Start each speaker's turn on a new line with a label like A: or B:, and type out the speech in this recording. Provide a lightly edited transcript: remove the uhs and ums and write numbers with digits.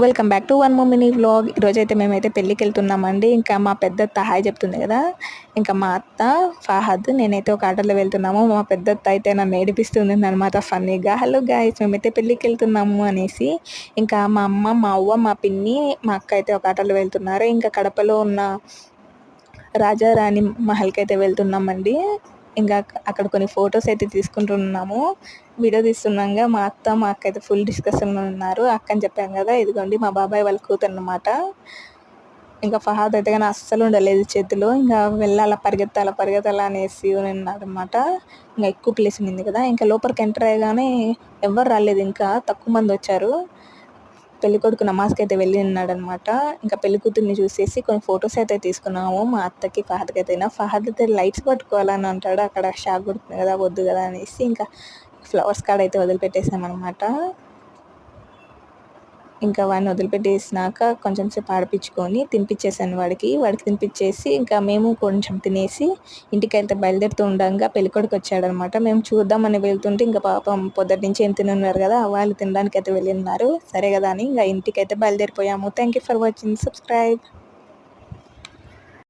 A: Welcome back to one more mini vlog. ఈరోజైతే మేమైతే పెళ్ళికి వెళ్తున్నామండి. ఇంకా మా పెద్దత్త హాయ్ చెప్తుంది కదా, ఇంకా మా అత్త ఫహద్ నేనైతే ఒక ఆటోలో వెళ్తున్నాము. మా పెద్దత్త అయితే నన్ను ఏడిపిస్తుంది అనమాట ఫన్నీగా. హలో గాయస్, మేమైతే పెళ్ళికి వెళ్తున్నాము అనేసి. ఇంకా మా అమ్మ, మా అవ్వ, మా పిన్ని, మా అక్క అయితే ఒక ఆటోలో వెళ్తున్నారు. ఇంకా కడపలో ఉన్న రాజారాణి మహల్కి అయితే వెళ్తున్నామండి. ఇంకా అక్కడ కొన్ని ఫొటోస్ అయితే తీసుకుంటున్నాము. వీడియో తీస్తున్నాగా మా అత్త మా అక్క అయితే ఫుల్ డిస్కషన్లో ఉన్నారు. అక్క అని చెప్పాను కదా, ఇదిగోండి మా బాబాయ్ వాళ్ళ కూతురు అనమాట. ఇంకా ఫహాద్ అయితే కానీ అస్సలు ఉండలేదు చేతిలో. ఇంకా వెళ్ళాలా పరిగెత్తాలా అనేసి ఉన్నాడు అనమాట. ఇంకా ఎక్కువ ప్లేస్ ఉంది కదా. ఇంకా లోపలికి ఎంటర్ అయ్యగానే ఎవరు రాలేదు, ఇంకా తక్కువ మంది వచ్చారు. పెళ్ళికొడుకు నమాజ్కి అయితే వెళ్ళి ఉన్నాడనమాట. ఇంకా పెళ్లి కూతుర్ని చూసేసి కొన్ని ఫొటోస్ అయితే తీసుకున్నాము. మా అత్తకి ఫహద్కి అయితే ఫహద్ అయితే లైట్స్ పట్టుకోవాలని అంటాడు. అక్కడ షాక్ కొడుతుంది కదా, వద్దు కదా అనేసి ఇంకా ఫ్లవర్స్ కాడ అయితే వదిలిపెట్టేసామన్నమాట. ఇంకా వాడిని వదిలిపెట్టేసినాక కొంచెం సేపు ఆడిపించుకొని తినిపించేసాను వాడికి తినిపించేసి ఇంకా మేము కొంచెం తినేసి ఇంటికైతే బయలుదేరుతూ ఉండగా పెళ్ళికొడుకు వచ్చాడనమాట. మేము చూద్దామని వెళ్తుంటే ఇంకా పాపం పొద్దుటి నుంచి ఏం తినున్నారు కదా, వాళ్ళు తినడానికి అయితే వెళ్ళి ఉన్నారు. సరే కదా అని ఇంకా ఇంటికైతే బయలుదేరిపోయాము. Thank you for watching. Subscribe.